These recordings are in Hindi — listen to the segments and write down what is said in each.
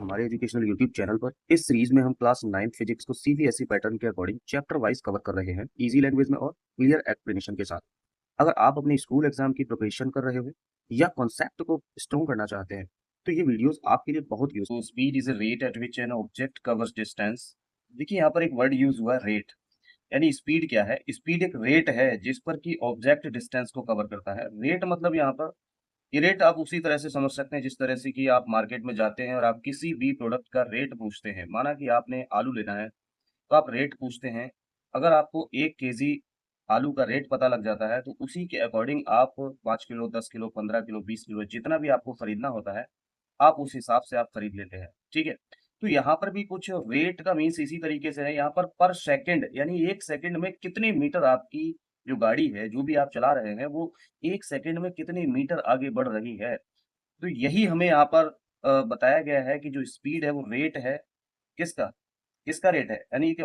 हमारे एजुकेशनल यूट्यूब चैनल पर। इस सीरीज में हम क्लास 9th फिजिक्स को सीबीएसई पैटर्न के अकॉर्डिंग चैप्टर वाइज कवर कर रहे हैं, इजी लैंग्वेज में और क्लियर एक्सप्लेनेशन के साथ। अगर आप अपने स्कूल एग्जाम की प्रिपरेशन कर रहे हो या कॉन्सेप्ट को स्ट्रॉन्ग करना चाहते हैं तो ये वीडियोस आपके लिए बहुत useful. Speed is a rate at which an object covers distance. देखिए यहाँ पर एक वर्ड यूज हुआ है, रेट। यानी स्पीड क्या है? स्पीड एक रेट है जिस पर कि ऑब्जेक्ट डिस्टेंस को कवर करता है। रेट मतलब यहाँ पर ये रेट आप उसी तरह से समझ सकते हैं जिस तरह से कि आप मार्केट में जाते हैं और आप किसी भी प्रोडक्ट का रेट पूछते हैं। माना कि आपने आलू लेना है तो आप रेट पूछते हैं। अगर आपको 1 केजी आलू का रेट पता लग जाता है तो उसी के अकॉर्डिंग आप 5 किलो, 10 किलो, 15 किलो, 20 किलो जितना भी आपको खरीदना होता है आप उस हिसाब से आप खरीद लेते हैं। ठीक है, तो यहाँ पर भी कुछ वेट का मीन्स इसी तरीके से है। यहाँ पर सेकंड यानी 1 सेकंड में कितने मीटर आपकी जो गाड़ी है, जो भी आप चला रहे हैं, वो 1 सेकंड में कितने मीटर आगे बढ़ रही है। तो यही हमें यहाँ पर बताया गया है कि जो स्पीड है वो रेट है। किसका? किसका रेट है? यानी कि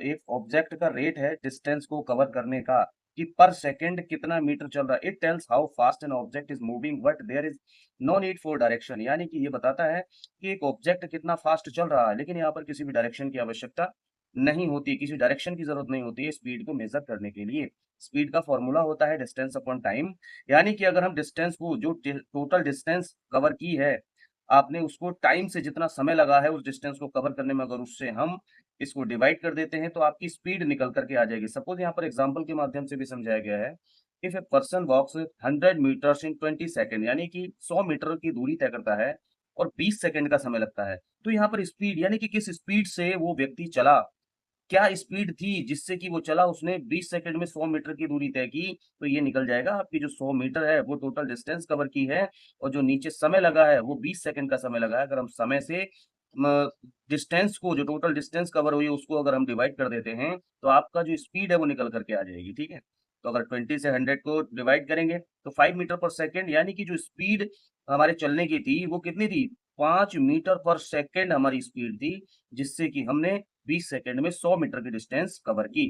एक ऑब्जेक्ट का रेट है डिस्टेंस को कवर करने का, कि पर सेकंड कितना मीटर चल रहा है। It tells how fast an object is moving but there is no need for direction. यानी कि ये बताता है कि एक ऑब्जेक्ट कितना फास्ट चल रहा है, लेकिन यहाँ पर किसी भी डायरेक्शन की आवश्यकता नहीं होती, किसी डायरेक्शन की जरूरत नहीं होती है स्पीड को मेजर करने के लिए। स्पीड का फॉर्मूला होता है डिस्टेंस अपॉन टाइम। यानी कि अगर हम डिस्टेंस को, जो टोटल डिस्टेंस कवर की है आपने, उसको टाइम से जितना समय लगा है उस डिस्टेंस को कवर करने में, अगर उससे हम इसको डिवाइड कर देते हैं तो आपकी स्पीड निकल करके आ जाएगी। सपोज यहाँ पर एग्जांपल के माध्यम से भी समझाया गया है। If a person walks 100 metres in 20 second, यानी कि 100 मीटर की दूरी तय करता है और 20 सेकंड का समय लगता है। तो यहाँ पर स्पीड यानी कि किस स्पीड से वो व्यक्ति चला, क्या स्पीड थी जिससे कि वो चला, उसने 20 सेकंड में 100 मीटर की दूरी तय की। तो ये निकल जाएगा आपकी जो 100 मीटर है वो टोटल डिस्टेंस कवर की है, और जो नीचे समय लगा है वो 20 सेकंड का समय लगा है। अगर हम समय से डिस्टेंस को, जो टोटल डिस्टेंस कवर हुई है उसको अगर हम डिवाइड कर देते हैं तो आपका जो स्पीड है वो निकल करके आ जाएगी। ठीक है, तो अगर 20 से 100 को डिवाइड करेंगे तो 5 मीटर पर सेकंड, यानी कि जो स्पीड हमारे चलने की थी वो कितनी थी? 5 मीटर पर सेकंड हमारी स्पीड थी, जिससे कि हमने 20 सेकंड में 100 मीटर की डिस्टेंस कवर की।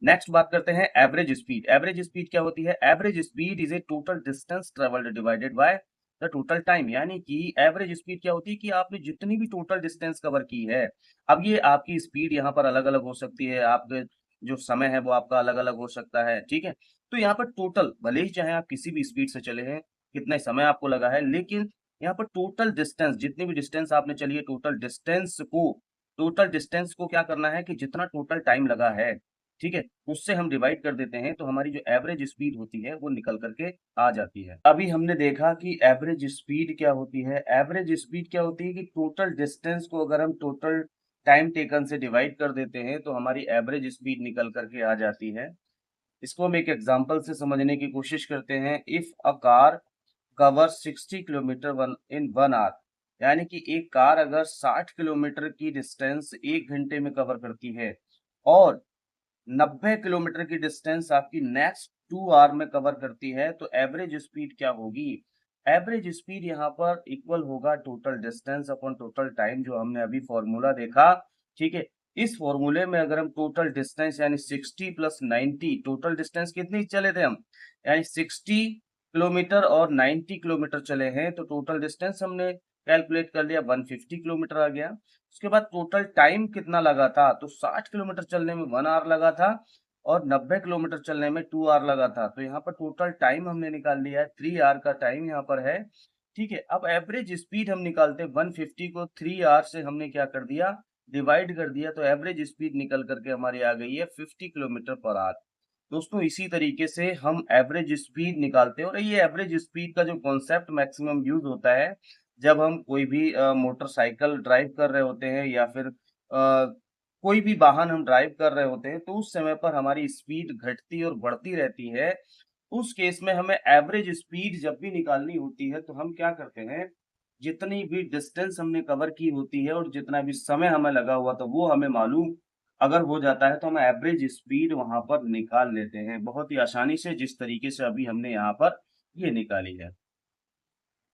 नेक्स्ट बात करते हैं एवरेज स्पीड। एवरेज स्पीड क्या होती है? Average speed is a total distance travelled divided by the total time. यानी कि एवरेज स्पीड क्या होती है कि आपने जितनी भी टोटल डिस्टेंस कवर की है, अब ये आपकी स्पीड यहाँ पर अलग अलग हो सकती है, आपके जो समय है वो आपका अलग अलग हो सकता है। ठीक है, तो यहाँ पर टोटल, भले ही चाहे आप किसी भी स्पीड से चले हैं, कितना समय आपको लगा है, लेकिन यहाँ पर टोटल डिस्टेंस, जितनी भी डिस्टेंस आपने चली है, टोटल डिस्टेंस को क्या करना है कि जितना टोटल टाइम लगा है, ठीक है, उससे हम डिवाइड कर देते हैं तो हमारी जो एवरेज स्पीड होती है वो निकल करके आ जाती है। अभी हमने देखा कि एवरेज स्पीड क्या होती है। एवरेज स्पीड क्या होती है कि टोटल डिस्टेंस को अगर हम टोटल टाइम टेकन से डिवाइड कर देते हैं तो हमारी एवरेज स्पीड निकल करके आ जाती है। इसको हम एक एग्जांपल से समझने की कोशिश करते हैं। If a car cover 60 kilometre one in 1 hour, यानी कि एक कार अगर 60 किलोमीटर की डिस्टेंस 1 घंटे में कवर करती है और 90 किलोमीटर की डिस्टेंस आपकी नेक्स्ट 2 आवर में कवर करती है, तो एवरेज स्पीड क्या होगी? एवरेज स्पीड यहाँ पर इक्वल होगा total distance upon total time, जो हमने अभी फॉर्मूला देखा। ठीक है, इस फॉर्मूले में अगर हम टोटल डिस्टेंस यानी 60 प्लस 90, टोटल डिस्टेंस कितनी चले थे हम, यानी 60 किलोमीटर और 90 किलोमीटर चले हैं, तो टोटल डिस्टेंस हमने कैलकुलेट कर लिया, 150 किलोमीटर आ गया। उसके बाद टोटल टाइम कितना लगा था, तो 60 किलोमीटर चलने में 1 आवर लगा था और 90 किलोमीटर चलने में 2 आवर लगा था। तो यहाँ पर टोटल टाइम हमने निकाल लिया है, 3 आवर का टाइम यहाँ पर है। ठीक है, अब एवरेज स्पीड हम निकालते हैं। 150 को 3 आवर से हमने क्या कर दिया, डिवाइड कर दिया, तो एवरेज स्पीड निकल करके हमारी आ गई है 50 किलोमीटर पर आवर। दोस्तों इसी तरीके से हम एवरेज स्पीड निकालते हैं, और ये एवरेज स्पीड का जो कॉन्सेप्ट मैक्सिमम यूज होता है जब हम कोई भी मोटरसाइकिल ड्राइव कर रहे होते हैं या फिर कोई भी वाहन हम ड्राइव कर रहे होते हैं, तो उस समय पर हमारी स्पीड घटती और बढ़ती रहती है। उस केस में हमें एवरेज स्पीड जब भी निकालनी होती है तो हम क्या करते हैं, जितनी भी डिस्टेंस हमने कवर की होती है और जितना भी समय हमें लगा हुआ था वो हमें मालूम अगर हो जाता है तो हम एवरेज स्पीड वहां पर निकाल लेते हैं बहुत ही आसानी से, जिस तरीके से अभी हमने यहाँ पर ये निकाली है।